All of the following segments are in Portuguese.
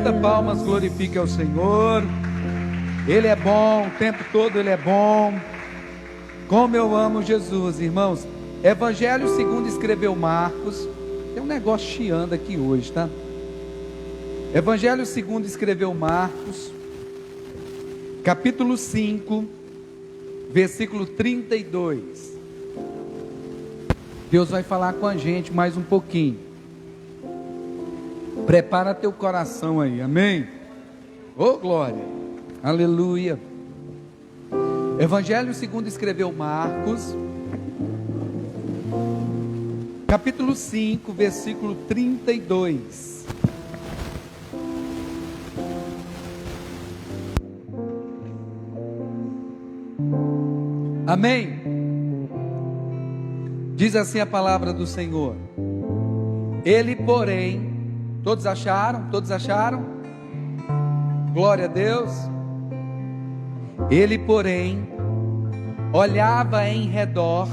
bata palmas, glorifique ao Senhor. Ele é bom, o tempo todo Ele é bom. Como eu amo Jesus, irmãos. Evangelho segundo escreveu Marcos. Tem um negócio chiando aqui hoje, tá? Evangelho segundo escreveu Marcos, capítulo 5, versículo 32. Deus vai falar com a gente mais um pouquinho. Prepara teu coração aí, amém? Ô glória, aleluia. Evangelho segundo escreveu Marcos, capítulo 5, versículo 32. Amém? Diz assim a palavra do Senhor. Ele, porém, todos acharam? Todos acharam? Glória a Deus. Ele, porém, olhava em redor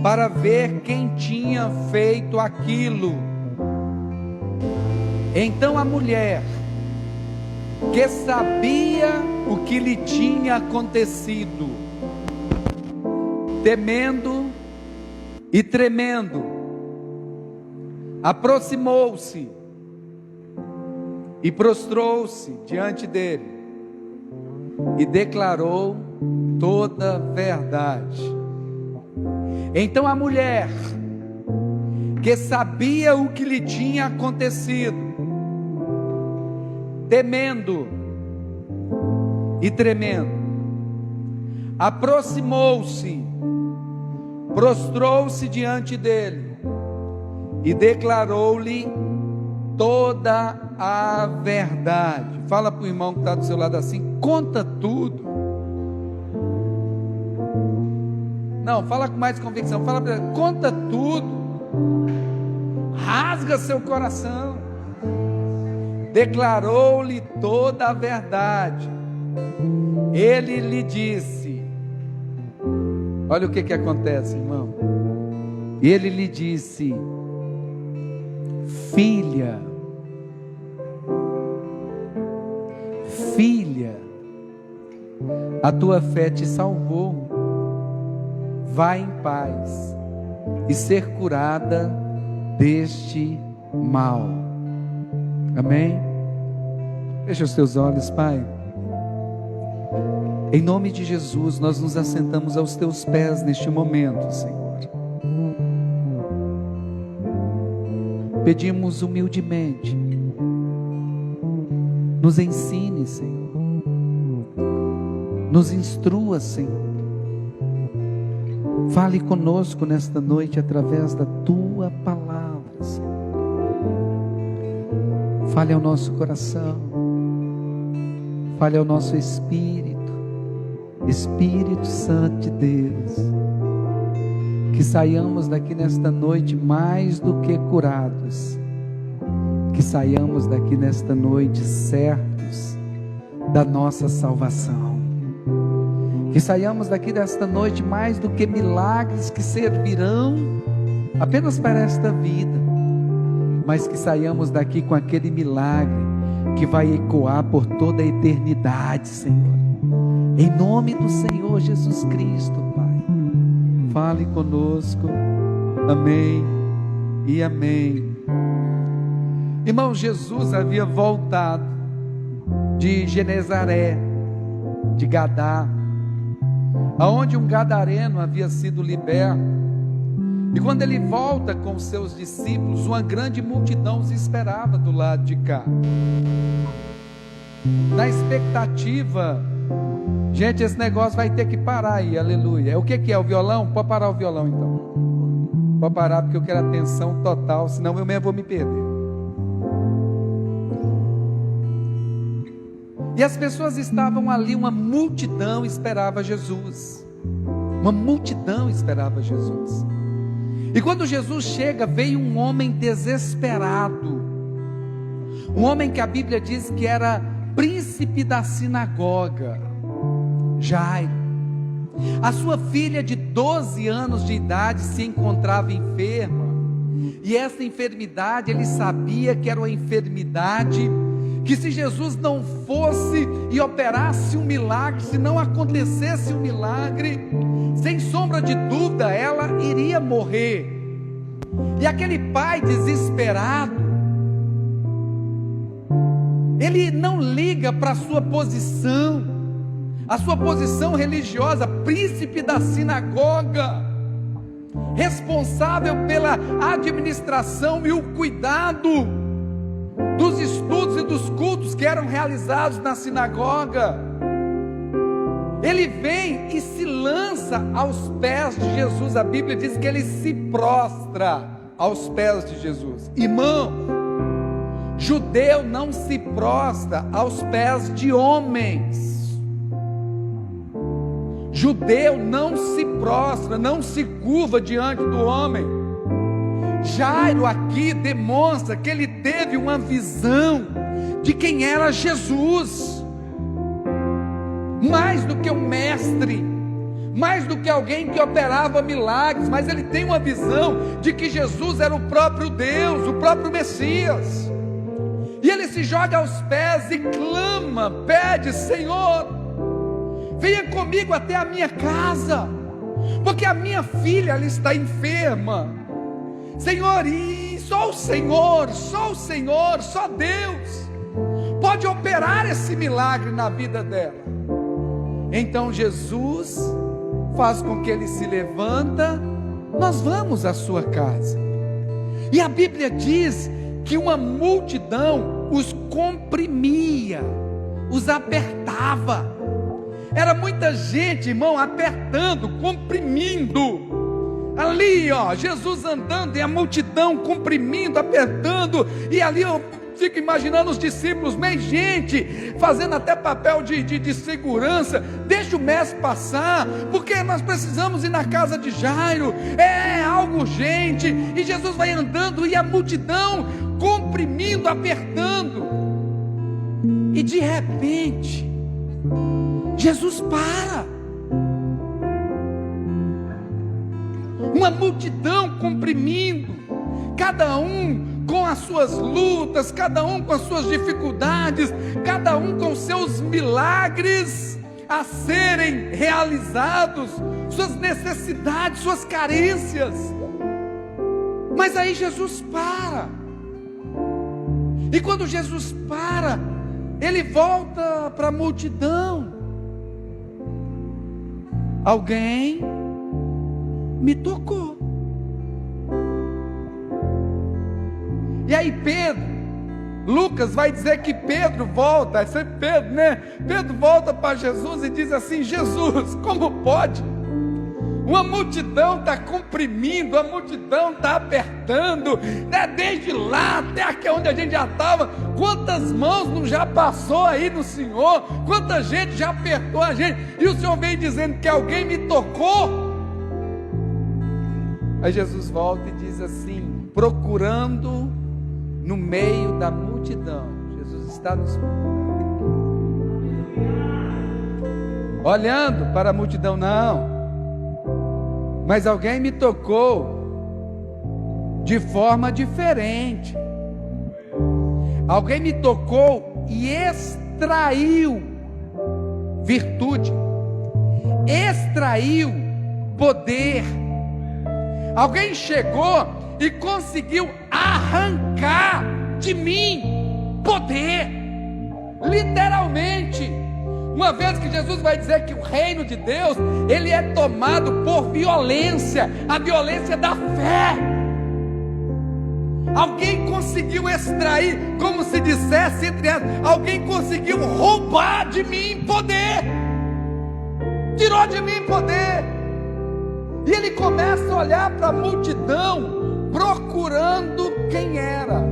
para ver quem tinha feito aquilo. Então a mulher, que sabia o que lhe tinha acontecido, temendo e tremendo, aproximou-se e prostrou-se diante dele e declarou toda a verdade. Então a mulher, que sabia o que lhe tinha acontecido, temendo e tremendo, aproximou-se, prostrou-se diante dele e declarou-lhe toda a verdade. Fala para o irmão que está do seu lado assim: conta tudo. Não, fala com mais convicção. Fala para ele: conta tudo. Rasga seu coração. Declarou-lhe toda a verdade. Ele lhe disse, olha o que acontece, irmão. Ele lhe disse: filha, a tua fé te salvou. Vai em paz e ser curada deste mal. Amém? Fecha os teus olhos, Pai. Em nome de Jesus, nós nos assentamos aos teus pés neste momento, Senhor. Pedimos humildemente, nos ensine, Senhor. Nos instrua, Senhor. Fale conosco nesta noite através da tua palavra, Senhor. Fale ao nosso coração. Fale ao nosso espírito. Espírito Santo de Deus, que saiamos daqui nesta noite mais do que curados, que saiamos daqui nesta noite certos da nossa salvação, que saiamos daqui desta noite mais do que milagres que servirão apenas para esta vida, mas que saiamos daqui com aquele milagre que vai ecoar por toda a eternidade, Senhor. Em nome do Senhor Jesus Cristo, Pai, fale conosco, amém e amém. Irmão, Jesus havia voltado de Genezaré, de Gadá, aonde um gadareno havia sido liberto, e quando ele volta com os seus discípulos, uma grande multidão os esperava do lado de cá, na expectativa. Gente, esse negócio vai ter que parar aí, aleluia. O que é o violão? Pode parar o violão então. Pode parar, porque eu quero atenção total, senão eu mesmo vou me perder. E as pessoas estavam ali, uma multidão esperava Jesus. Uma multidão esperava Jesus. E quando Jesus chega, veio um homem desesperado. Um homem que a Bíblia diz que era príncipe da sinagoga, Jairo. A sua filha de 12 anos de idade se encontrava enferma, E essa enfermidade, ele sabia que era uma enfermidade que, se Jesus não fosse e operasse um milagre, se não acontecesse um milagre, sem sombra de dúvida, ela iria morrer. E aquele pai desesperado, ele não liga para a sua posição religiosa, príncipe da sinagoga, responsável pela administração e o cuidado dos estudos e dos cultos que eram realizados na sinagoga. Ele vem e se lança aos pés de Jesus. A Bíblia diz que ele se prostra aos pés de Jesus. Irmão, judeu não se prostra aos pés de homens. Judeu não se prostra, não se curva diante do homem. Jairo aqui demonstra que ele teve uma visão de quem era Jesus, mais do que um mestre, mais do que alguém que operava milagres, mas ele tem uma visão de que Jesus era o próprio Deus, o próprio Messias. E ele se joga aos pés e clama, pede: Senhor, venha comigo até a minha casa, porque a minha filha, ela está enferma. Senhor, e só o Senhor, só Deus pode operar esse milagre na vida dela. Então Jesus faz com que ele se levanta. Nós vamos à sua casa. E a Bíblia diz que uma multidão os comprimia, os apertava. Era muita gente, irmão, apertando, comprimindo. Ali, ó, Jesus andando e a multidão comprimindo, apertando. E ali eu fico imaginando os discípulos, meio gente, fazendo até papel de segurança. Deixa o mestre passar, porque nós precisamos ir na casa de Jairo. É algo urgente. E Jesus vai andando e a multidão comprimindo, apertando. E de repente, Jesus para. Uma multidão comprimindo, cada um com as suas lutas, cada um com as suas dificuldades, cada um com seus milagres a serem realizados, suas necessidades, suas carências. Mas aí Jesus para. E quando Jesus para, ele volta para a multidão. Alguém me tocou. E aí Pedro, Lucas vai dizer que Pedro volta, é sempre Pedro, né? Pedro volta para Jesus e diz assim: Jesus, como pode? Uma multidão está comprimindo, a multidão está apertando, né? Desde lá até aqui onde a gente já estava. Quantas mãos não já passou aí no Senhor? Quanta gente já apertou a gente? E o Senhor vem dizendo que alguém me tocou. Aí Jesus volta e diz assim, procurando no meio da multidão. Jesus está nos olhando para a multidão, não. Mas alguém me tocou de forma diferente. Alguém me tocou e extraiu virtude, extraiu poder. Alguém chegou e conseguiu arrancar de mim poder, literalmente. Uma vez que Jesus vai dizer que o reino de Deus, ele é tomado por violência, a violência da fé. Alguém conseguiu extrair, como se dissesse entre elas, alguém conseguiu roubar de mim poder, tirou de mim poder. E ele começa a olhar para a multidão, procurando quem era.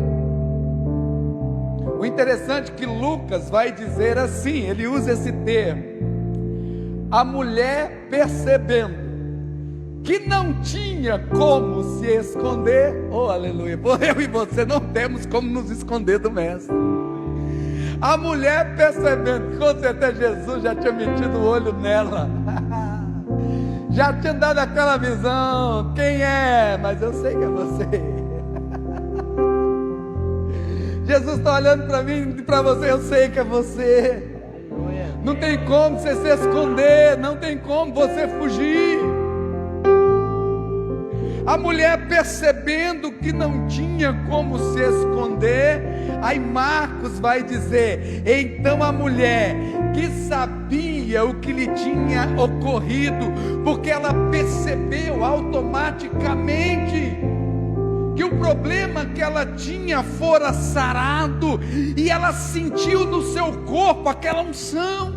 O interessante é que Lucas vai dizer assim, ele usa esse termo: a mulher, percebendo que não tinha como se esconder, oh aleluia, eu e você não temos como nos esconder do mestre. A mulher, percebendo que com certeza Jesus já tinha metido o olho nela, já tinha dado aquela visão, quem é? Mas eu sei que é você. Jesus está olhando para mim e para você, eu sei que é você. Não tem como você se esconder, não tem como você fugir. A mulher percebendo que não tinha como se esconder, aí Marcos vai dizer, então a mulher que sabia o que lhe tinha ocorrido, porque ela percebeu automaticamente que o problema que ela tinha fora sarado, e ela sentiu no seu corpo aquela unção,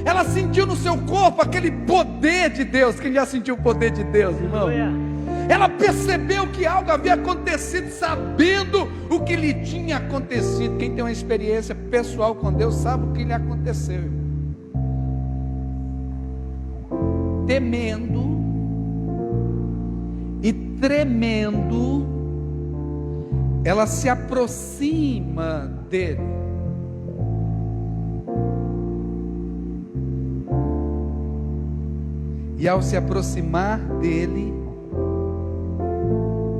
ela sentiu no seu corpo aquele poder de Deus. Quem já sentiu o poder de Deus, irmão? Ela percebeu que algo havia acontecido, sabendo o que lhe tinha acontecido. Quem tem uma experiência pessoal com Deus sabe o que lhe aconteceu. Temendo e tremendo, ela se aproxima dele. E ao se aproximar dele,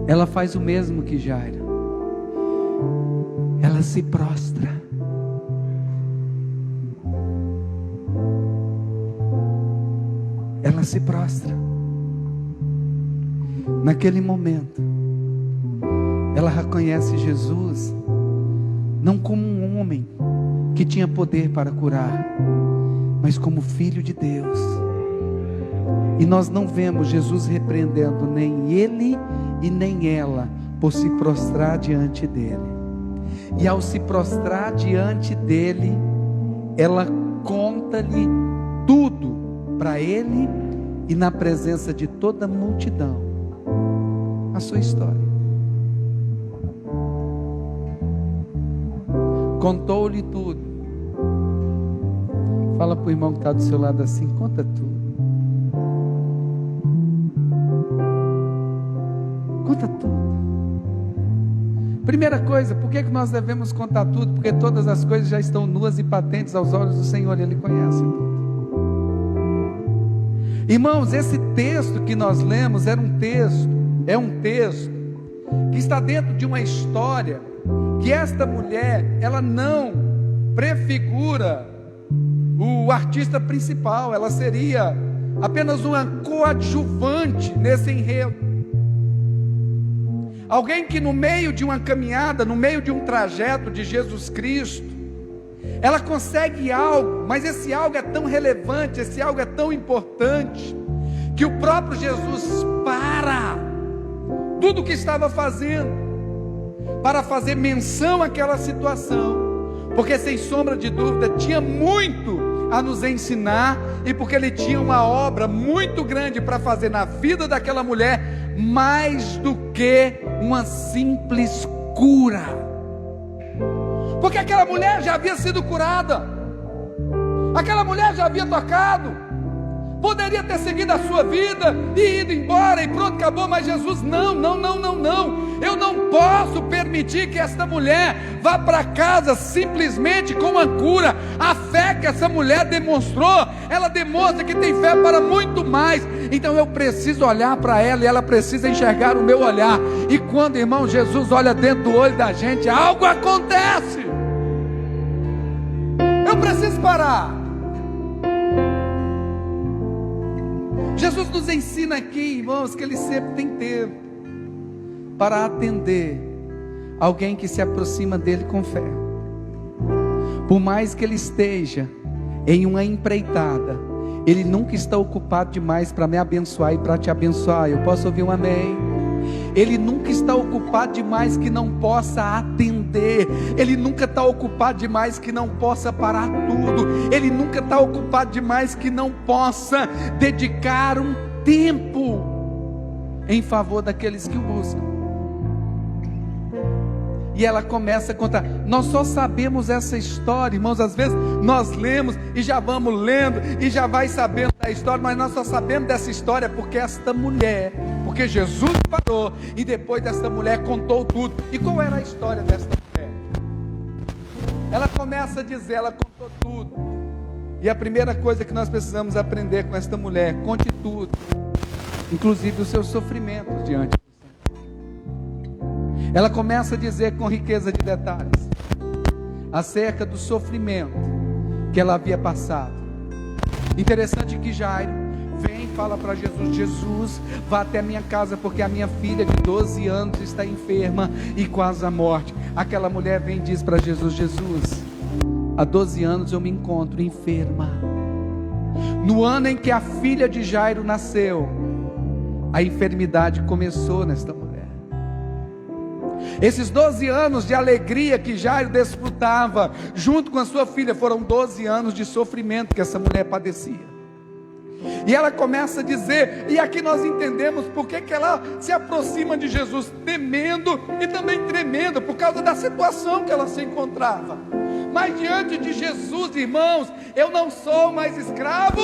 ela faz o mesmo que Jairo. Ela se prostra. Ela se prostra. Naquele momento, ela reconhece Jesus não como um homem que tinha poder para curar, mas como Filho de Deus. E nós não vemos Jesus repreendendo nem ele e nem ela por se prostrar diante dele. E ao se prostrar diante dele, ela conta-lhe tudo para ele e na presença de toda a multidão, a sua história. Contou-lhe tudo. Fala para o irmão que está do seu lado assim, conta tudo. Conta tudo. Primeira coisa, por que nós devemos contar tudo? Porque todas as coisas já estão nuas e patentes aos olhos do Senhor, e Ele conhece tudo. Irmãos, esse texto que nós lemos é um texto que está dentro de uma história que esta mulher, ela não prefigura o artista principal, ela seria apenas uma coadjuvante nesse enredo. Alguém que no meio de uma caminhada, no meio de um trajeto de Jesus Cristo, ela consegue algo, mas esse algo é tão relevante, esse algo é tão importante, que o próprio Jesus para tudo o que estava fazendo, para fazer menção àquela situação, porque sem sombra de dúvida tinha muito a nos ensinar, e porque ele tinha uma obra muito grande para fazer na vida daquela mulher, mais do que uma simples cura, porque aquela mulher já havia sido curada, aquela mulher já havia tocado, poderia ter seguido a sua vida e ido embora e pronto, acabou, mas Jesus, não, eu não posso permitir que esta mulher vá para casa simplesmente com uma cura. A fé que essa mulher demonstrou, ela demonstra que tem fé para muito mais, então eu preciso olhar para ela e ela precisa enxergar o meu olhar, e quando, irmão, Jesus olha dentro do olho da gente, algo acontece. Eu preciso parar. Jesus nos ensina aqui, irmãos, que Ele sempre tem tempo para atender alguém que se aproxima dEle com fé. Por mais que Ele esteja em uma empreitada, Ele nunca está ocupado demais para me abençoar e para te abençoar. Eu posso ouvir um amém? Ele nunca está ocupado demais que não possa atender. Ele nunca está ocupado demais que não possa parar tudo. Ele nunca está ocupado demais que não possa dedicar um tempo em favor daqueles que o buscam. E ela começa a contar. Nós só sabemos essa história, irmãos. Às vezes nós lemos e já vamos lendo e já vai sabendo da história, mas nós só sabemos dessa história porque esta mulher, porque Jesus parou e depois dessa mulher contou tudo. E qual era a história desta mulher? Ela começa a dizer, ela contou tudo. E a primeira coisa que nós precisamos aprender com esta mulher: conte tudo, inclusive os seus sofrimentos diante. Ela começa a dizer com riqueza de detalhes. acerca do sofrimento que ela havia passado. Interessante que Jairo vem e fala para Jesus: Jesus, vá até a minha casa, porque a minha filha de 12 anos está enferma e quase à morte. Aquela mulher vem e diz para Jesus: Jesus, há 12 anos eu me encontro enferma. No ano em que a filha de Jairo nasceu, a enfermidade começou nesta mulher. Esses 12 anos de alegria que Jairo desfrutava junto com a sua filha, foram 12 anos de sofrimento que essa mulher padecia. E ela começa a dizer, e aqui nós entendemos porque que ela se aproxima de Jesus, temendo e também tremendo por causa da situação que ela se encontrava. Mas diante de Jesus, irmãos, eu não sou mais escravo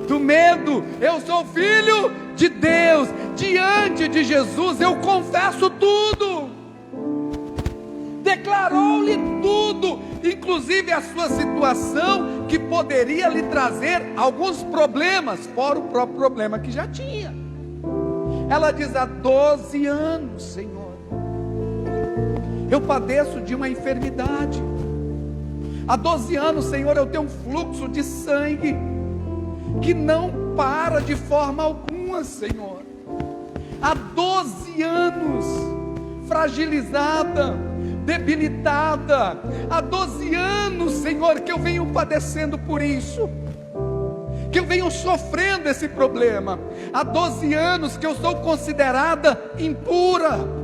do medo, eu sou filho de Deus. Diante de Jesus eu confesso tudo. Declarou-lhe tudo, inclusive a sua situação, que poderia lhe trazer alguns problemas, fora o próprio problema que já tinha. Ela diz: há 12 anos, Senhor, eu padeço de uma enfermidade. Há 12 anos, Senhor, eu tenho um fluxo de sangue que não para de forma alguma, Senhor. Há 12 anos, fragilizada, debilitada. Há 12 anos, Senhor, que eu venho padecendo por isso, que eu venho sofrendo esse problema. Há 12 anos que eu sou considerada impura.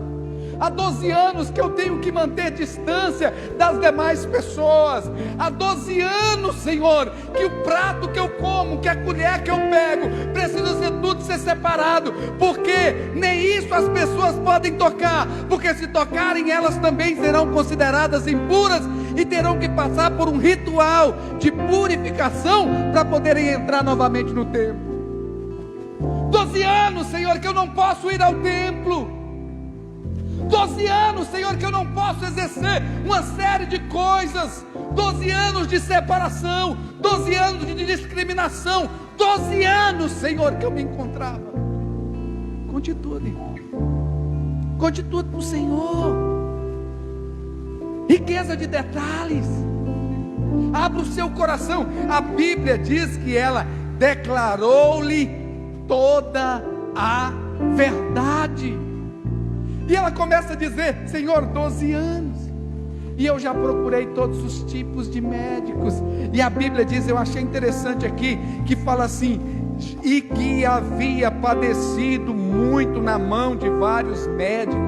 Há 12 anos que eu tenho que manter distância das demais pessoas. Há 12 anos, Senhor, que o prato que eu como, que a colher que eu pego, precisa ser tudo ser separado, porque nem isso as pessoas podem tocar, porque se tocarem, elas também serão consideradas impuras e terão que passar por um ritual de purificação para poderem entrar novamente no templo. 12 anos, Senhor, que eu não posso ir ao templo. 12 anos, Senhor, que eu não posso exercer uma série de coisas. 12 anos de separação, 12 anos de discriminação, 12 anos, Senhor, que eu me encontrava. Conte tudo, irmão. Conte tudo para o Senhor. Riqueza de detalhes. Abra o seu coração. A Bíblia diz que ela declarou-lhe toda a verdade. E ela começa a dizer: Senhor, 12 anos, e eu já procurei todos os tipos de médicos. E a Bíblia diz, eu achei interessante aqui, que fala assim: e que havia padecido muito na mão de vários médicos.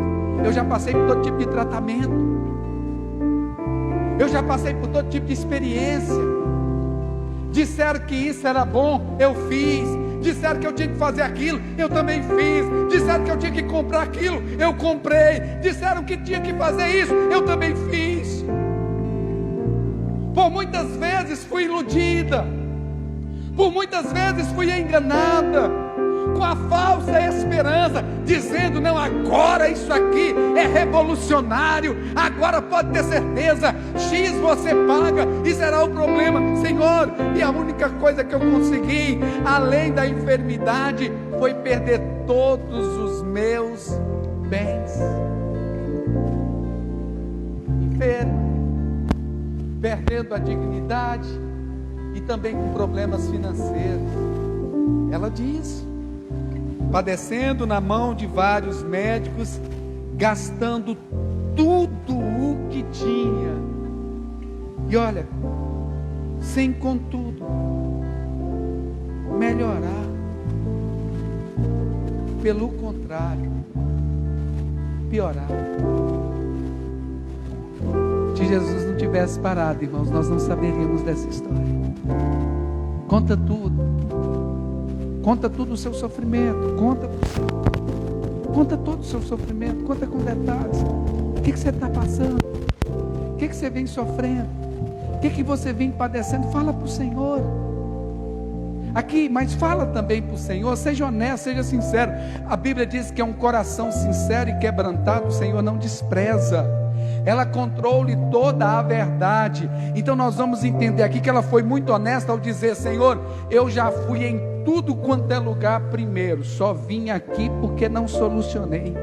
Eu já passei por todo tipo de tratamento, eu já passei por todo tipo de experiência. Disseram que isso era bom, eu fiz. Disseram que eu tinha que fazer aquilo, eu também fiz. Disseram que eu tinha que comprar aquilo, eu comprei. Disseram que tinha que fazer isso, eu também fiz. Por muitas vezes fui iludida, por muitas vezes fui enganada, com a falsa esperança, dizendo: não, agora isso aqui é revolucionário, agora pode ter certeza, X você paga e será o problema. Senhor, e a única coisa que eu consegui, além da enfermidade, foi perder todos os meus bens. Enfermo, perdendo a dignidade e também com problemas financeiros. Ela diz: padecendo na mão de vários médicos, gastando tudo o que tinha. E olha, sem contudo melhorar. Pelo contrário, piorar. Se Jesus não tivesse parado, irmãos, nós não saberíamos dessa história. Conta tudo. Conta tudo o seu sofrimento. Conta todo o seu sofrimento. Conta com detalhes. O que você está passando? O que você vem sofrendo? O que você vem padecendo? Fala para o Senhor. Aqui, mas fala também para o Senhor. Seja honesto, seja sincero. A Bíblia diz que é um coração sincero e quebrantado, o Senhor não despreza. Ela contou-lhe toda a verdade. Então nós vamos entender aqui que ela foi muito honesta ao dizer: Senhor, eu já fui em tudo quanto é lugar primeiro, só vim aqui porque não solucionei.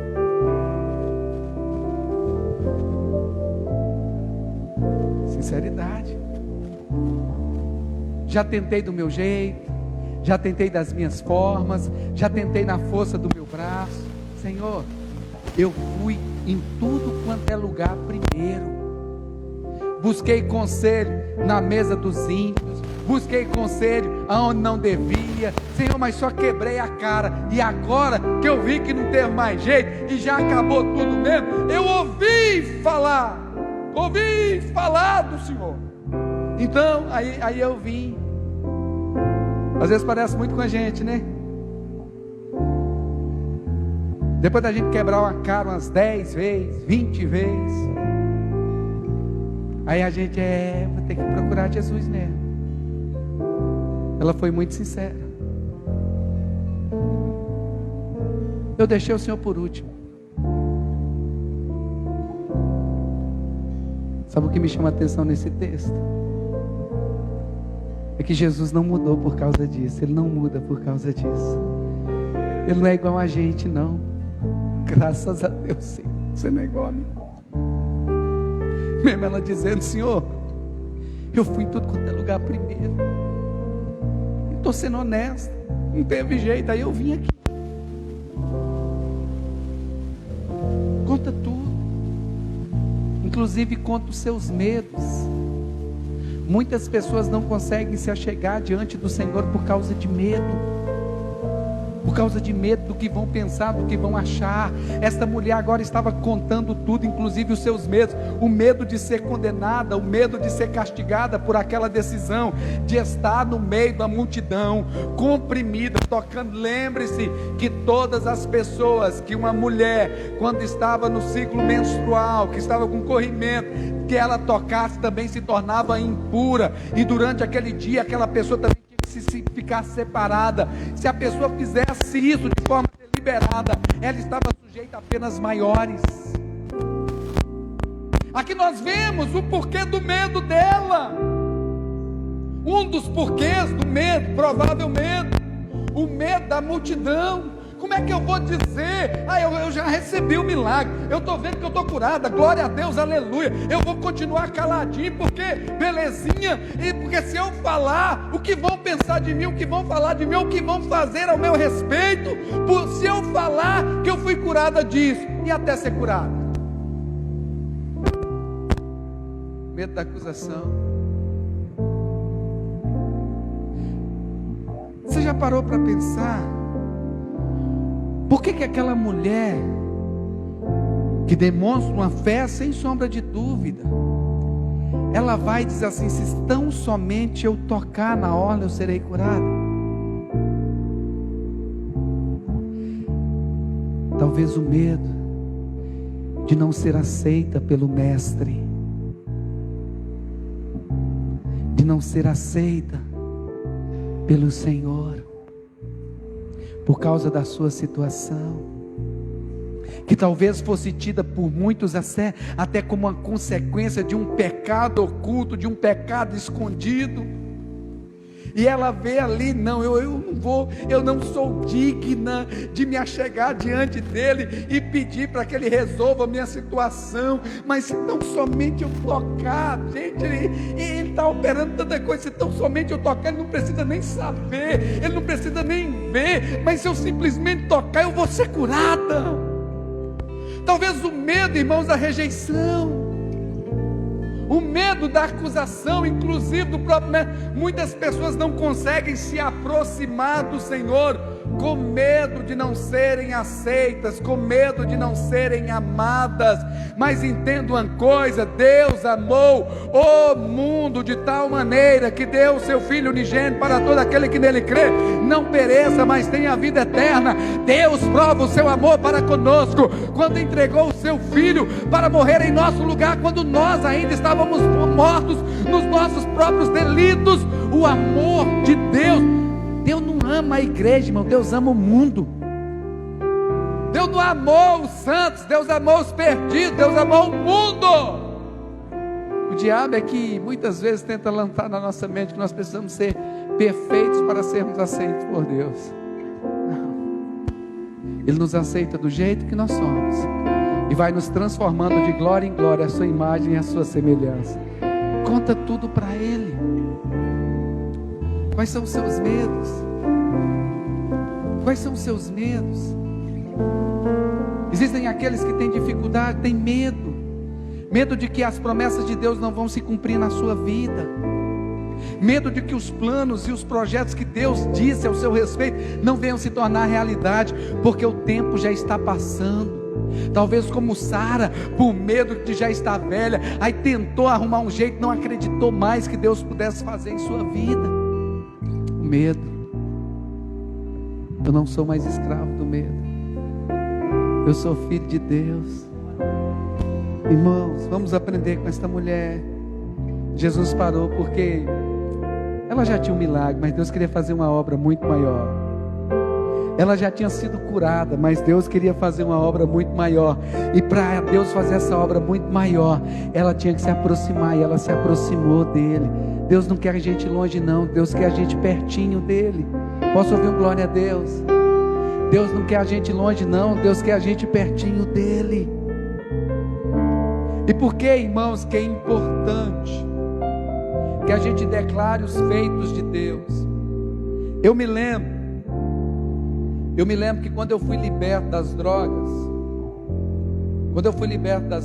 Sinceridade. Já tentei do meu jeito, já tentei das minhas formas, já tentei na força do meu braço. Senhor, eu fui em tudo quanto é lugar primeiro. Busquei conselho na mesa dos ímpios, busquei conselho aonde não devia. Senhor, mas só quebrei a cara. E agora que eu vi que não teve mais jeito e já acabou tudo mesmo, eu ouvi falar do Senhor. Então, aí eu vim. Às vezes parece muito com a gente, né? Depois da gente quebrar uma cara umas 10 vezes, 20 vezes, aí a gente vou ter que procurar Jesus mesmo. Ela foi muito sincera. Eu deixei o Senhor por último. Sabe o que me chama a atenção nesse texto? É que Jesus não mudou por causa disso. Ele não muda por causa disso. Ele não é igual a gente, não. Graças a Deus, sim. Você não é igual a mim. Mesmo ela dizendo: Senhor, eu fui em tudo quanto é lugar primeiro. Estou sendo honesto. Não teve jeito, aí eu vim aqui. Conta tudo. Inclusive conta os seus medos. Muitas pessoas não conseguem se achegar diante do Senhor por causa de medo. Por causa de medo do que vão pensar, do que vão achar. Esta mulher agora estava contando tudo, inclusive os seus medos. O medo de ser condenada, o medo de ser castigada por aquela decisão, de estar no meio da multidão, comprimida, tocando. Lembre-se que todas as pessoas, que uma mulher, quando estava no ciclo menstrual, que estava com corrimento, que ela tocasse também se tornava impura. E durante aquele dia, aquela pessoa também tinha que se ficar separada. Se a pessoa fizesse isso de forma deliberada, ela estava sujeita a penas maiores. Aqui nós vemos o porquê do medo dela. Um dos porquês do medo, provável medo, o medo da multidão. Como é que eu vou dizer? Eu já recebi o milagre, eu estou vendo que eu estou curada, glória a Deus, aleluia. Eu vou continuar caladinho, porque belezinha. E porque se eu falar, o que vão pensar de mim, o que vão falar de mim, o que vão fazer ao meu respeito, se eu falar que eu fui curada disso, e até ser curada. Medo da acusação. Você já parou para pensar? Por que aquela mulher, que demonstra uma fé sem sombra de dúvida, ela vai e diz assim: se tão somente eu tocar na orla, eu serei curada? Talvez o medo de não ser aceita pelo mestre, de não ser aceita pelo Senhor, por causa da sua situação, que talvez fosse tida por muitos até como uma consequência de um pecado oculto, de um pecado escondido. E ela vê ali: não, eu não sou digna de me achegar diante dele e pedir para que ele resolva a minha situação. Mas se tão somente eu tocar, gente, ele está operando tanta coisa. Se tão somente eu tocar, ele não precisa nem saber, ele não precisa nem ver, mas se eu simplesmente tocar, eu vou ser curada. Talvez o medo, irmãos, da rejeição, o medo da acusação, inclusive do próprio medo. Muitas pessoas não conseguem se aproximar do Senhor com medo de não serem aceitas, com medo de não serem amadas. Mas entenda uma coisa: Deus amou o mundo de tal maneira que deu o seu Filho unigênito para todo aquele que nele crê, não pereça, mas tenha a vida eterna. Deus prova o seu amor para conosco quando entregou o seu Filho para morrer em nosso lugar, quando nós ainda estávamos mortos nos nossos próprios delitos. O amor de Deus. Deus não ama a igreja, irmão, Deus ama o mundo. Deus não amou os santos, Deus amou os perdidos, Deus amou o mundo. O diabo é que muitas vezes tenta lançar na nossa mente que nós precisamos ser perfeitos para sermos aceitos por Deus. Não. Ele nos aceita do jeito que nós somos e vai nos transformando de glória em glória, a sua imagem e a sua semelhança. Conta tudo para Ele. Quais são os seus medos? Quais são os seus medos? Existem aqueles que têm dificuldade, têm medo. Medo de que as promessas de Deus não vão se cumprir na sua vida. Medo de que os planos e os projetos que Deus disse ao seu respeito não venham se tornar realidade, porque o tempo já está passando. Talvez como Sara, por medo de já estar velha, aí tentou arrumar um jeito, não acreditou mais que Deus pudesse fazer em sua vida. O medo. Eu não sou mais escravo do medo. Eu sou filho de Deus. Irmãos, vamos aprender com esta mulher. Jesus parou porque ela já tinha um milagre, mas Deus queria fazer uma obra muito maior. Ela já tinha sido curada, mas Deus queria fazer uma obra muito maior. E para Deus fazer essa obra muito maior, ela tinha que se aproximar, e ela se aproximou dele. Deus não quer a gente longe não, Deus quer a gente pertinho dele. Posso ouvir um glória a Deus? Deus não quer a gente longe não, Deus quer a gente pertinho dele. E por que, irmãos, que é importante que a gente declare os feitos de Deus? Eu me lembro que quando eu fui liberto das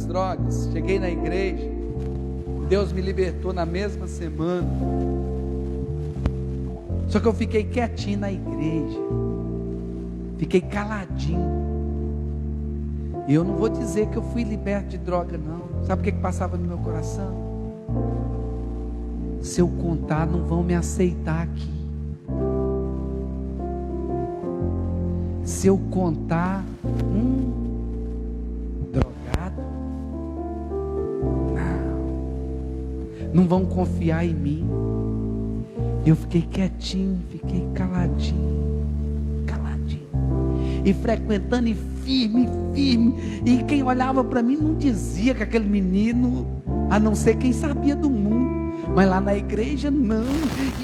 drogas, cheguei na igreja, Deus me libertou na mesma semana. Só que eu fiquei quietinho na igreja, fiquei caladinho. E eu não vou dizer que eu fui liberto de droga não. Sabe o que passava no meu coração? Se eu contar, não vão me aceitar aqui. Se eu contar, drogado, não vão confiar em mim. Eu fiquei quietinho, fiquei caladinho, e frequentando e firme, e quem olhava para mim não dizia que aquele menino, a não ser quem sabia do mundo, mas lá na igreja não.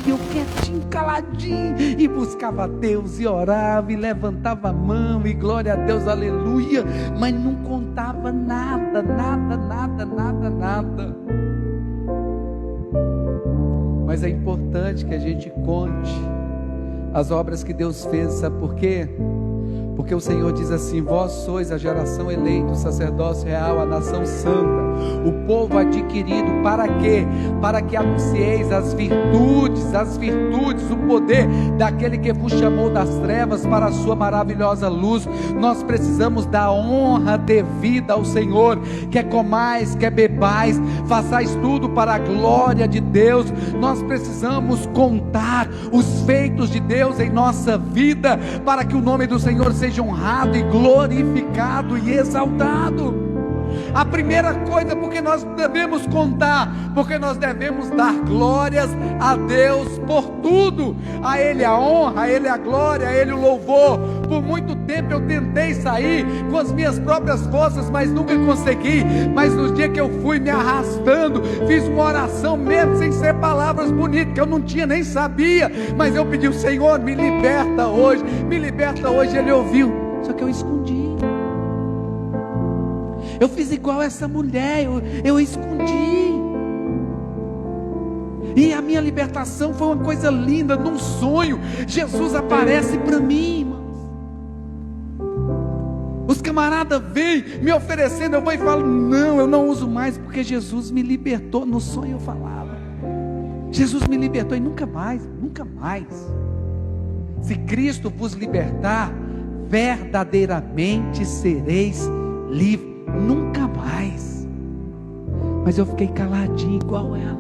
E eu quietinho, caladinho, e buscava a Deus, e orava, e levantava a mão, e glória a Deus, aleluia, mas não contava nada. Mas é importante que a gente conte as obras que Deus fez, sabe por quê? Porque o Senhor diz assim: vós sois a geração eleita, o sacerdócio real, a nação santa, o povo adquirido. Para quê? Para que anuncieis as virtudes, o poder daquele que vos chamou das trevas para a sua maravilhosa luz. Nós precisamos da honra devida ao Senhor. Quer comais, quer bebais, façais tudo para a glória de Deus. Nós precisamos contar os feitos de Deus em nossa vida, para que o nome do Senhor seja honrado e glorificado e exaltado. A primeira coisa, porque nós devemos contar, porque nós devemos dar glórias a Deus por tudo. A Ele a honra, a Ele a glória, a Ele o louvor. Por muito tempo eu tentei sair com as minhas próprias forças, mas nunca consegui. Mas no dia que eu fui me arrastando, fiz uma oração mesmo sem ser palavras bonitas, que eu não tinha, nem sabia, mas eu pedi: o Senhor, me liberta hoje, Ele ouviu, só que eu escondi. Eu fiz igual essa mulher, eu escondi. E a minha libertação foi uma coisa linda, num sonho. Jesus aparece para mim, irmãos. Os camaradas vêm me oferecendo, eu vou e falo: não, eu não uso mais, porque Jesus me libertou. No sonho eu falava: Jesus me libertou, e nunca mais. Se Cristo vos libertar, verdadeiramente sereis livres. Nunca mais. Mas eu fiquei caladinho igual ela,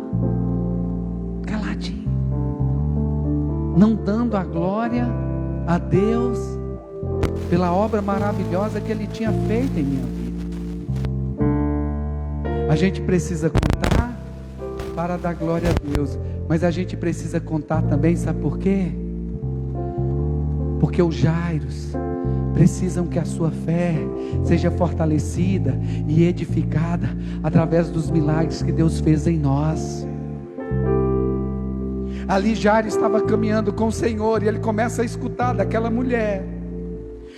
caladinho, não dando a glória a Deus pela obra maravilhosa que Ele tinha feito em minha vida. A gente precisa contar para dar glória a Deus, mas a gente precisa contar também, sabe por quê? Porque os Jairos precisam que a sua fé seja fortalecida e edificada através dos milagres que Deus fez em nós. Ali Jairo estava caminhando com o Senhor, e ele começa a escutar daquela mulher: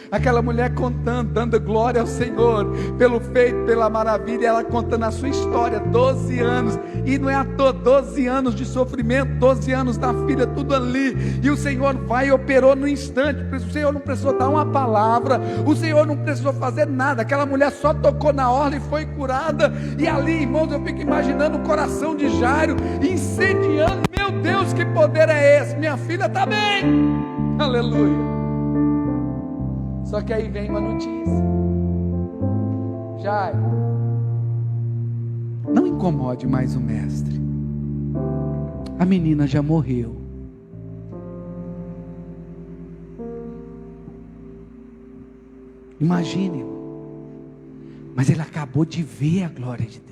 Aquela mulher contando, dando glória ao Senhor, pelo feito, pela maravilha, ela contando a sua história, 12 anos, e não é à toa, 12 anos de sofrimento, 12 anos da filha, tudo ali, e o Senhor vai e operou no instante. O Senhor não precisou dar uma palavra, o Senhor não precisou fazer nada, aquela mulher só tocou na orla e foi curada, e ali, irmãos, eu fico imaginando o coração de Jairo, incendiando, meu Deus, que poder é esse? Minha filha está bem, aleluia. Só que aí vem uma notícia: Jairo, não incomode mais o mestre, a menina já morreu. Imagine, mas ele acabou de ver a glória de Deus.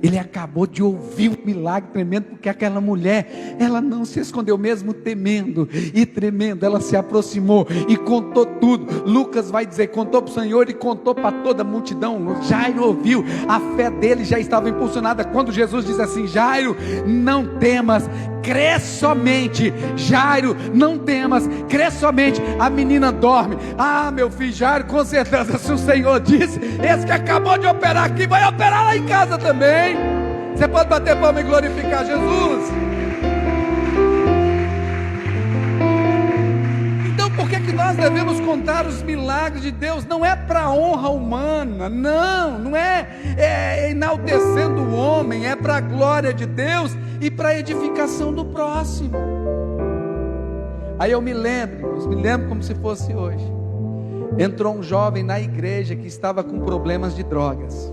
Ele acabou de ouvir um milagre tremendo, porque aquela mulher, ela não se escondeu, mesmo temendo e tremendo, ela se aproximou e contou tudo. Lucas vai dizer, contou para o Senhor e contou para toda a multidão. Jairo ouviu, a fé dele já estava impulsionada, quando Jesus diz assim: Jairo, não temas, crê somente. Jairo, não temas, crê somente, a menina dorme. Ah, meu filho Jairo, com certeza, se o Senhor disse, esse que acabou de operar aqui, vai operar lá em casa também. Você pode bater palma e glorificar Jesus? Então por que nós devemos contar os milagres de Deus? Não é para honra humana, não é enaltecendo o homem, é para a glória de Deus e para a edificação do próximo. Aí eu me lembro como se fosse hoje. Entrou um jovem na igreja que estava com problemas de drogas.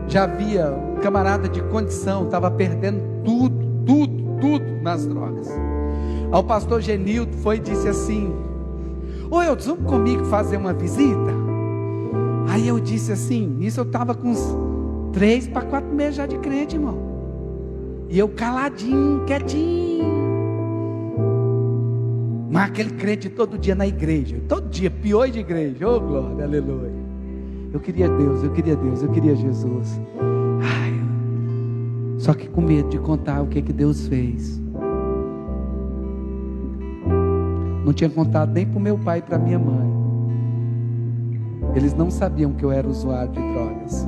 Já havia um camarada de condição, estava perdendo tudo nas drogas. Aí o pastor Genildo foi e disse assim: ô Eudes, vamos comigo fazer uma visita? Aí eu disse assim, isso eu estava com uns 3 para 4 meses já de crente, irmão. E eu caladinho, quietinho. Mas aquele crente todo dia na igreja, todo dia, pior de igreja, oh glória, aleluia. Eu queria Deus, eu queria Jesus. Ai, só que com medo de contar o que Deus fez. Não tinha contado nem para o meu pai e para minha mãe. Eles não sabiam que eu era usuário de drogas.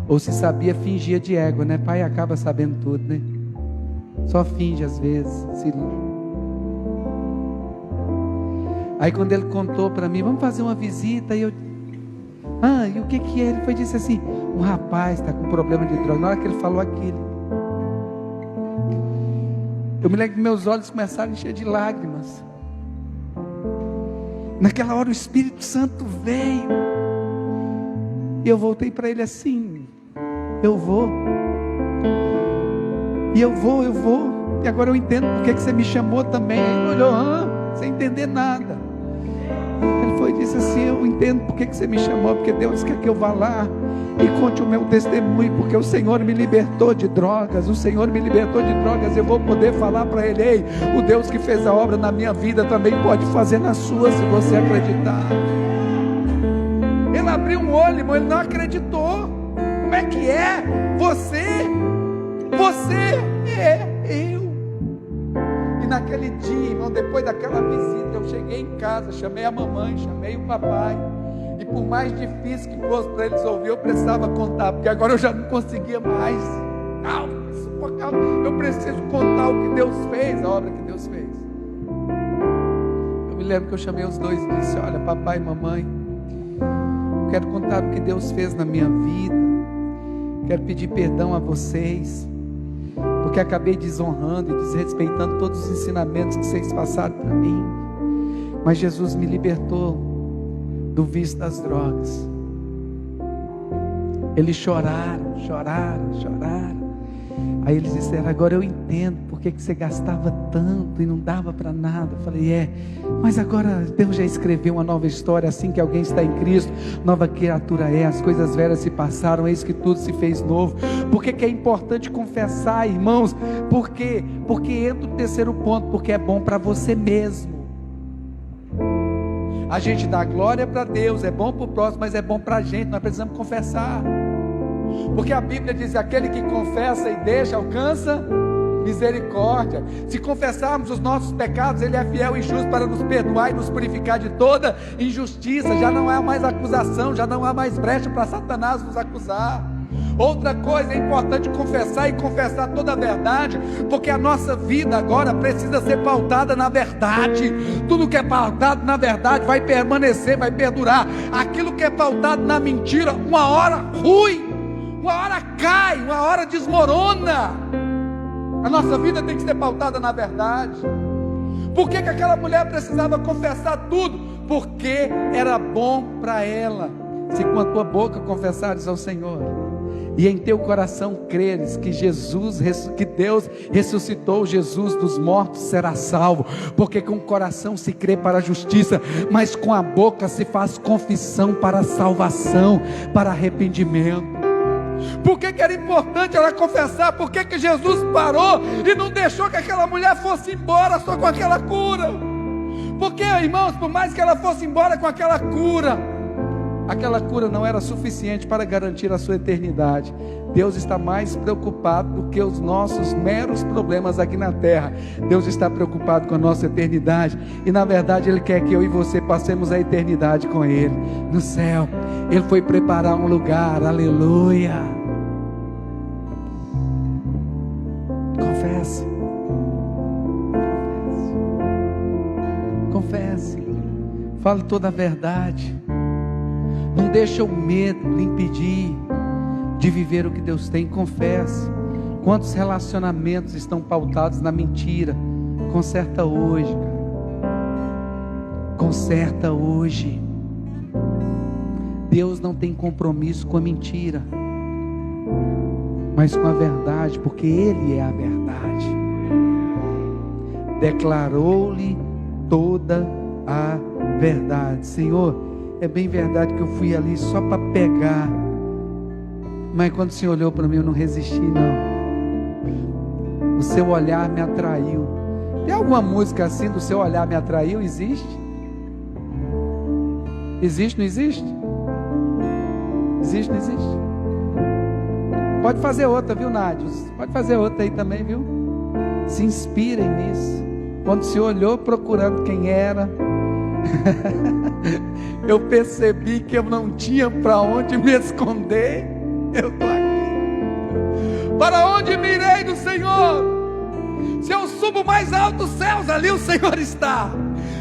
Ou se sabia, fingia de égua, né? Pai acaba sabendo tudo, né? Só finge às vezes. Aí quando ele contou para mim, vamos fazer uma visita, e eu, e o que é? Ele foi disse assim, um rapaz está com problema de droga. Na hora que ele falou aquilo, eu me lembro que meus olhos começaram a encher de lágrimas. Naquela hora o Espírito Santo veio, e eu voltei para ele assim, eu vou, e agora eu entendo porque que você me chamou também. Aí ele olhou, sem entender nada. Ele foi e disse assim, eu entendo porque que você me chamou, porque Deus quer que eu vá lá e conte o meu testemunho, porque o Senhor me libertou de drogas, eu vou poder falar para ele, ei, o Deus que fez a obra na minha vida também pode fazer na sua, se você acreditar. Ele abriu um olho, irmão, ele não acreditou. Como é que é? Você é eu. E naquele dia, irmão, depois daquela visita, eu cheguei em casa, chamei a mamãe, chamei o papai, e por mais difícil que fosse para eles ouvir, eu precisava contar, porque agora eu já não conseguia mais. Eu preciso contar o que Deus fez, a obra que Deus fez. Eu me lembro que eu chamei os dois e disse, olha, papai e mamãe, eu quero contar o que Deus fez na minha vida, quero pedir perdão a vocês, porque acabei desonrando e desrespeitando todos os ensinamentos que vocês passaram para mim, mas Jesus me libertou do vício das drogas. Eles choraram. Aí eles disseram, agora eu entendo porque que você gastava tanto e não dava para nada. Eu falei, mas agora Deus já escreveu uma nova história, assim que alguém está em Cristo, nova criatura é, as coisas velhas se passaram, eis que tudo se fez novo. Por que é importante confessar, irmãos? Porque entra o terceiro ponto, porque é bom para você mesmo. A gente dá glória para Deus, é bom para o próximo, mas é bom para a gente, nós precisamos confessar. Porque a Bíblia diz, aquele que confessa e deixa, alcança misericórdia. Se confessarmos os nossos pecados, Ele é fiel e justo para nos perdoar e nos purificar de toda injustiça. Já não há mais acusação, já não há mais brecha para Satanás nos acusar. Outra coisa, é importante confessar e confessar toda a verdade, porque a nossa vida agora precisa ser pautada na verdade. Tudo que é pautado na verdade vai permanecer, vai perdurar. Aquilo que é pautado na mentira, uma hora rui, uma hora cai, uma hora desmorona. A nossa vida tem que ser pautada na verdade. Por que aquela mulher precisava confessar tudo? Porque era bom para ela. Se com a tua boca confessares ao Senhor e em teu coração creres que que Deus ressuscitou Jesus dos mortos, será salvo. Porque com o coração se crê para a justiça, mas com a boca se faz confissão para a salvação, para arrependimento. Por que era importante ela confessar? Por que Jesus parou e não deixou que aquela mulher fosse embora só com aquela cura? Porque, irmãos, por mais que ela fosse embora com aquela cura não era suficiente para garantir a sua eternidade. Deus está mais preocupado do que os nossos meros problemas aqui na terra. Deus está preocupado com a nossa eternidade, e na verdade Ele quer que eu e você passemos a eternidade com Ele no céu. Ele foi preparar um lugar, aleluia. Confesse. Confesse. Fale toda a verdade. Não deixa o medo lhe impedir de viver o que Deus tem. Confesse. Quantos relacionamentos estão pautados na mentira? Conserta hoje, cara. Conserta hoje. Deus não tem compromisso com a mentira, mas com a verdade, porque Ele é a verdade. Declarou-lhe toda a verdade. Senhor, é bem verdade que eu fui ali só para pegar, mas quando o Senhor olhou para mim, eu não resisti não. O seu olhar me atraiu. Tem alguma música assim, do seu olhar me atraiu? Existe? Existe, não existe? Existe, não existe? Pode fazer outra, viu, Nádia? Pode fazer outra aí também, viu? Se inspirem nisso. Quando o Senhor olhou procurando quem era, eu percebi que eu não tinha para onde me esconder. Eu estou aqui. Para onde me irei do Senhor? Se eu subo mais alto os céus, ali o Senhor está.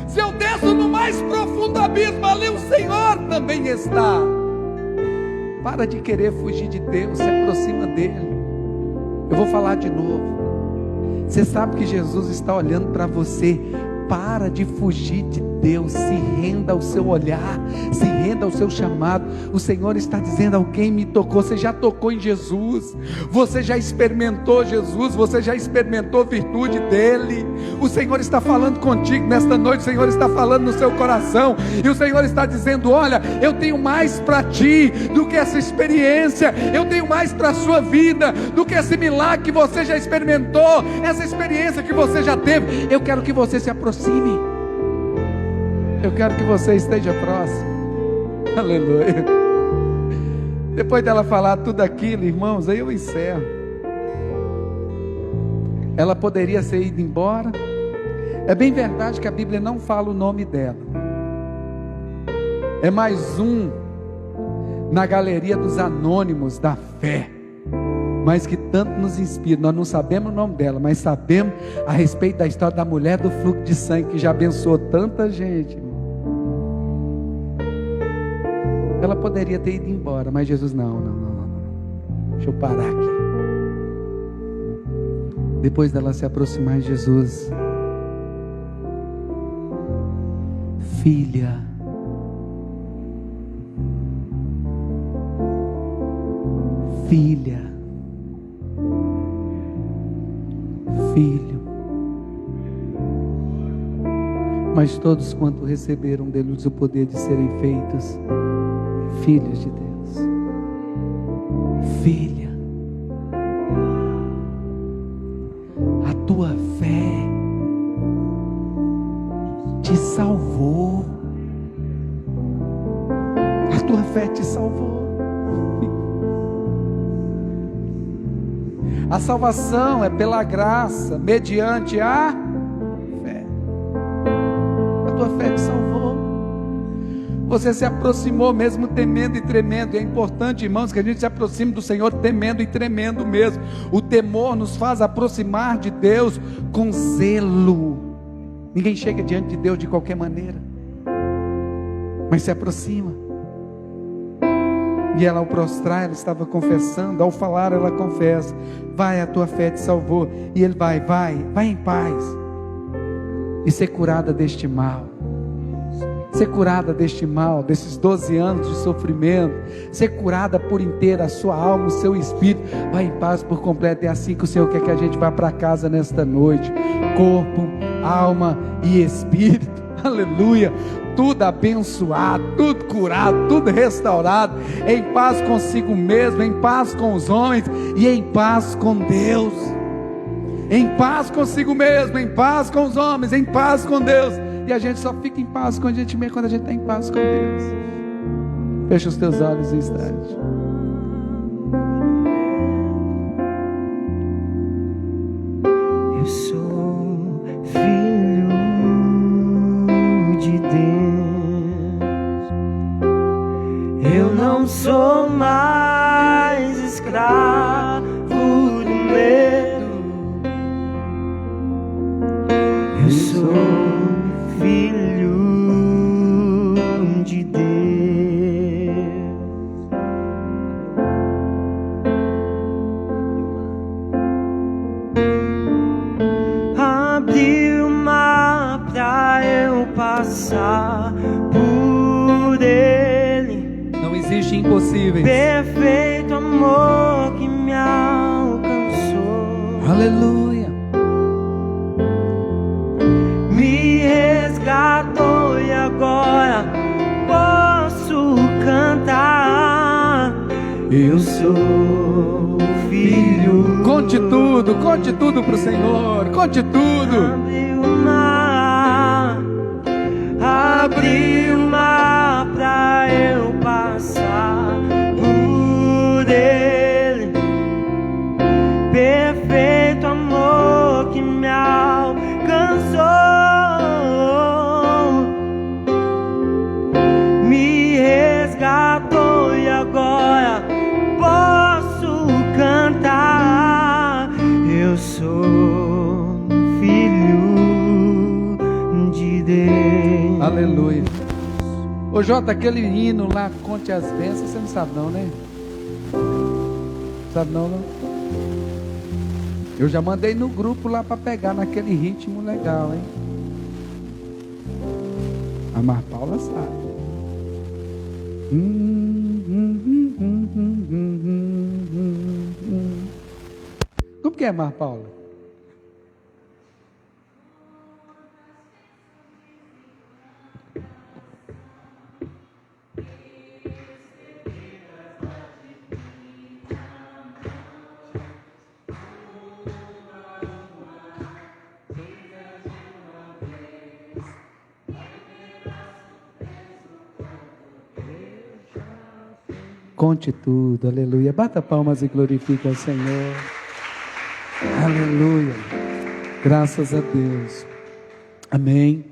Se eu desço no mais profundo abismo, ali o Senhor também está. Para de querer fugir de Deus, se aproxima dele. Eu vou falar de novo. Você sabe que Jesus está olhando para você. Para de fugir de Deus, se renda ao seu olhar, se renda ao seu chamado. O Senhor está dizendo: alguém me tocou. Você já tocou em Jesus, você já experimentou Jesus, você já experimentou a virtude dele. O Senhor está falando contigo nesta noite, o Senhor está falando no seu coração, e o Senhor está dizendo: olha, eu tenho mais para ti do que essa experiência, eu tenho mais para a sua vida do que esse milagre que você já experimentou, essa experiência que você já teve. Eu quero que você se aproxime, eu quero que você esteja próximo. Aleluia. Depois dela falar tudo aquilo, irmãos, aí eu encerro. Ela poderia ser ido embora. É bem verdade que a Bíblia não fala o nome dela. É mais um na galeria dos anônimos da fé, mas que tanto nos inspira. Nós não sabemos o nome dela, mas sabemos a respeito da história da mulher do fluxo de sangue, que já abençoou tanta gente. Ela poderia ter ido embora, mas Jesus não. Deixa eu parar aqui. Depois dela se aproximar de Jesus: filha, filha, filho. Mas todos quanto receberam deles o poder de serem feitos filhos de Deus. Filha, a tua fé te salvou. A tua fé te salvou. A salvação é pela graça, mediante a fé. A tua fé te salvou. Você se aproximou mesmo temendo e tremendo. E é importante, irmãos, que a gente se aproxime do Senhor temendo e tremendo mesmo. O temor nos faz aproximar de Deus com zelo. Ninguém chega diante de Deus de qualquer maneira, mas se aproxima. E ela, ao prostrar, ela estava confessando. Ao falar, ela confessa: vai, a tua fé te salvou. E ele vai em paz, e ser curada deste mal. Ser curada deste mal, desses 12 anos de sofrimento, ser curada por inteira a sua alma, o seu espírito. Vai em paz por completo. É assim que o Senhor quer que a gente vá para casa nesta noite: corpo, alma e espírito. Aleluia. Tudo abençoado, tudo curado, tudo restaurado, em paz consigo mesmo, em paz com os homens e em paz com Deus. Em paz consigo mesmo, em paz com os homens, em paz com Deus. E a gente só fica em paz com a gente mesmo quando a gente está em paz com Deus. Fecha os teus olhos um instante. Eu sou filho de Deus. Eu não sou mais escravo do medo. Eu sou filho de Deus. Abriu o mar pra eu passar por ele. Não existe impossíveis. Perfeito amor que me alcançou. Aleluia. Me resgatou e agora posso cantar. Eu sou filho. Conte tudo para o Senhor. Conte tudo. Abriu o mar pra eu passar por ele. Perfeito amor que me alcançou. Me resgatou e agora posso cantar. Eu sou filho de Deus. Aleluia. Ô Jota, aquele hino lá, Conte as Bênçãos, você não sabe não, né? Sabe não? Eu já mandei no grupo lá para pegar naquele ritmo legal, hein? A Mar Paula sabe. Como que é, Mar Paula? Conte tudo, aleluia. Bata palmas e glorifica ao Senhor. Aleluia. Graças a Deus. Amém.